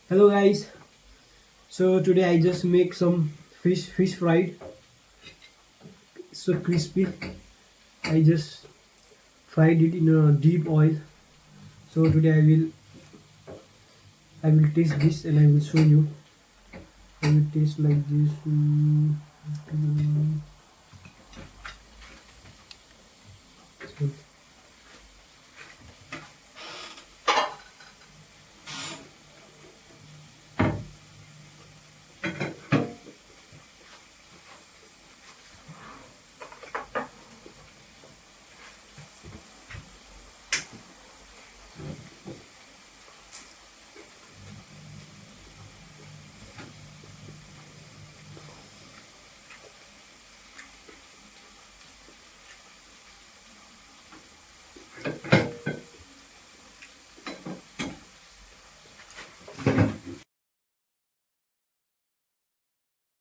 Hello guys. So today I just make some fish fried. So crispy. I just fried it in a deep oil. So today I will taste this and I will show you. I will taste like this. Mm.